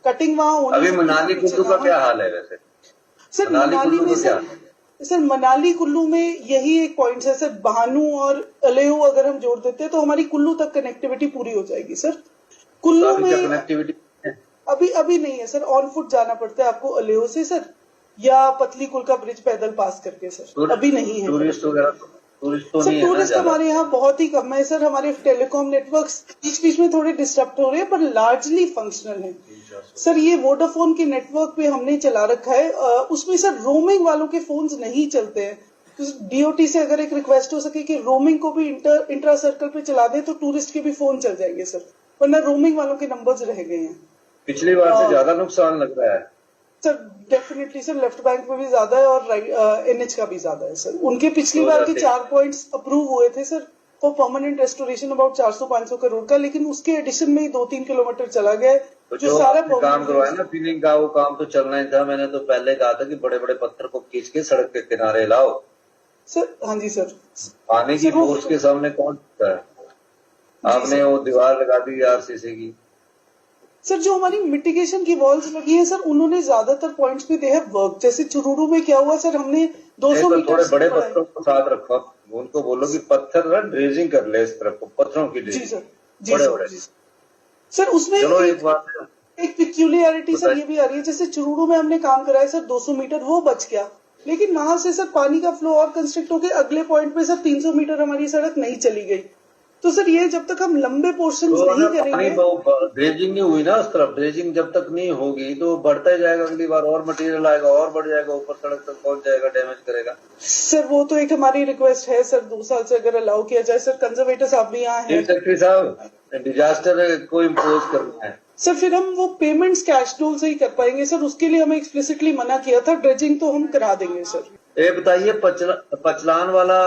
Cutting वहाँ होनी। अभी मनाली कुल्लू का क्या हाल है वैसे? सर मनाली में सर मनाली कुल्लू में यही एक पॉइंट है सर, बहानू और अलेहू अगर हम जोड़ देते हैं तो हमारी कुल्लू तक कनेक्टिविटी पूरी हो जाएगी सर। कुल्लू में कनेक्टिविटी अभी नहीं है सर, ऑन फुट जाना पड़ता है आपको अलेहू से सर, या पतली कुल का ब्रिज पैदल पास करके सर, अभी नहीं है। टूरिस्ट वगैरह तो सर नहीं है टूरिस्ट हमारे यहाँ बहुत ही कम है सर। हमारे टेलीकॉम नेटवर्क्स बीच बीच में थोड़े डिस्टर्ब हो रहे हैं पर लार्जली फंक्शनल है सर। ये वोडाफोन के नेटवर्क पे हमने चला रखा है, उसमें सर रोमिंग वालों के फोन्स नहीं चलते हैं। तो डीओटी से अगर एक रिक्वेस्ट हो सके कि रोमिंग को भी इंट्रा सर्कल पे चला दे तो टूरिस्ट के भी फोन चल जाएंगे सर, वरना रोमिंग वालों के नंबर्स रह गए हैं। पिछली बार से ज्यादा नुकसान लग रहा है sir. Definitely sir, left bank में भी ज्यादा है और एनएच का भी ज्यादा है सर। उनके पिछली बार के 4 पॉइंट्स अप्रूव हुए थे sir for permanent restoration about 400-500 crore का, लेकिन उसके एडिशन में ही 2-3 किलोमीटर चला गया है। तो जो सारा काम करवाया ना फिलिंग का, वो काम तो चलना ही था। मैंने तो पहले कहा था कि बड़े बड़े पत्थर को खींच के सड़क के किनारे लाओ सर। हाँ जी सर। पानी की फोर्स के सामने कौन सकता है? आपने वो दीवार लगा दी आरसीसी की सर। जो हमारी मिटिगेशन की वॉल्स लगी है सर, उन्होंने ज्यादातर पॉइंट्स पे दे हैव वर्क। जैसे चुरूरू में क्या हुआ सर, हमने 200 मीटर थोड़े बड़े पत्थरों को साथ रखो, उनको बोलो कि पत्थर ना ड्रेजिंग कर ले इस तरफ को, पत्थरों की ड्रेजिंग। जी सर, जी सर। उसमें एक पिक्यूलियरिटी सर ये भी आ रही है, जैसे चुरूरू में हमने काम कराया सर 200 मीटर वो बच गया, लेकिन वहां से सर पानी का फ्लो और कंस्ट्रिक्ट होकर अगले पॉइंट पे सर 300 मीटर हमारी सड़क नहीं चली गई। तो सर ये जब तक हम लंबे पोर्शन नहीं करेंगे, ड्रेजिंग नहीं हुई ना उस तरफ, ड्रेजिंग जब तक नहीं होगी तो बढ़ता ही जाएगा, अगली बार और मटेरियल आएगा और बढ़ जाएगा, ऊपर सड़क तक पहुंच जाएगा, डैमेज करेगा। सर वो तो एक हमारी रिक्वेस्ट है सर 2 साल से अगर अलाउ किया जाए सर। कंजर्वेटर साहब भी यहाँ है। सेक्रेटरी साहब, डिजास्टर को इम्पोज करना है सर, फिर हम वो पेमेंट्स कैश डोल से ही कर पाएंगे सर। उसके लिए हमें एक्सप्लिसिटली मना किया था, ड्रेजिंग तो हम करा देंगे सर। ये बताइए पचलान वाला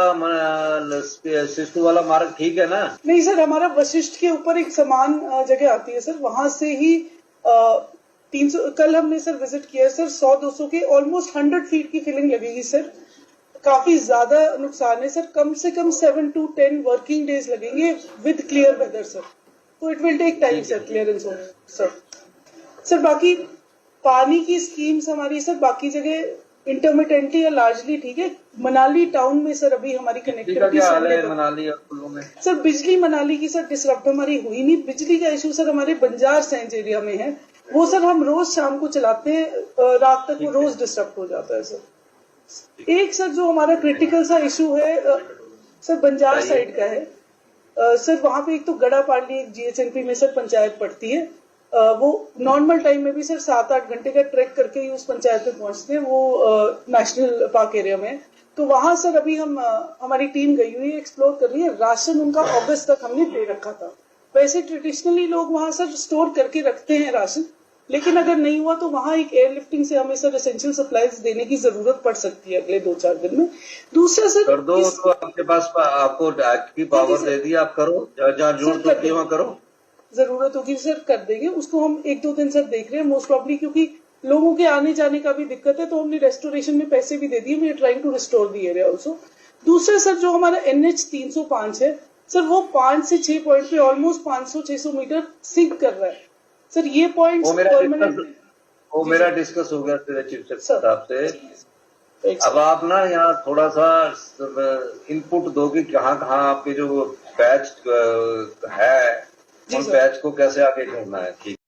सिस्टू वाला मार्ग ठीक है ना? नहीं सर, हमारा वशिष्ठ के ऊपर एक समान जगह आती है सर, वहां से ही 300 कल हमने सर विजिट किया है सर। 100-200 के ऑलमोस्ट 100 फीट की फिलिंग लगेगी सर। काफी ज्यादा नुकसान है सर, कम से कम 7 to 10 वर्किंग डेज लगेंगे विद क्लियर वेदर सर। तो it will take time sir clearance हो सर। बाकी पानी की स्कीम्स हमारी सर बाकी जगह इंटरमिटेंटली या लार्जली ठीक है। मनाली टाउन में सर अभी हमारी कनेक्टिविटी मनाली और कुल्लू में सर बिजली मनाली की सर डिसरप्ट हमारी हुई नहीं। बिजली का इशू सर हमारे बंजार सेंज एरिया में है, वो सर हम रोज शाम को चलाते हैं, रात तक वो रोज डिसरप्ट हो जाता है सर। एक सर जो हमारा क्रिटिकल सा इशू है सर बंजार साइड का है सर। वहां पे एक तो गड़ा पाली एक जीएचएनपी में सर पंचायत पड़ती है, वो नॉर्मल टाइम में भी सर 7-8 घंटे का ट्रैक करके ही उस पंचायत में पहुंचते हैं। वो नेशनल पार्क एरिया में। तो वहां सर अभी हमारी टीम गई हुई है, एक्सप्लोर कर रही है। राशन उनका अगस्त तक हमने दे रखा था। वैसे ट्रेडिशनली लोग वहां सर स्टोर करके रखते हैं राशन, लेकिन अगर नहीं हुआ तो वहां एक एयरलिफ्टिंग से हमें सर एसेंशियल सप्लाईज देने की जरूरत पड़ सकती है अगले 2-4 दिन में। दूसरा सर कर दो तो आपके पास आपको एक्ट की पावर दे दी, आप करो, जहाँ जरूरत होती है वहाँ करो। जरूरत होगी सर कर देंगे उसको। हम 1-2 दिन सर देख रहे हैं मोस्ट प्रॉब्ली, क्योंकि लोगों के आने जाने का भी दिक्कत है, तो हमने रेस्टोरेशन में पैसे भी दे दिए। We are trying to restore the area also. दूसरा सर जो हमारा NH 305 है सर, वो 5 से 6 पॉइंट पे ऑलमोस्ट 500-600 मीटर सिंक कर रहा है सर। ये पॉइंट वो मेरा डिस्कस हो गया चीफ सेक्रेटरी साहब से। अब आप ना यहाँ थोड़ा सा इनपुट दो कि कहाँ आपके जो पैच है उन पैच को कैसे आगे करना है। ठीक।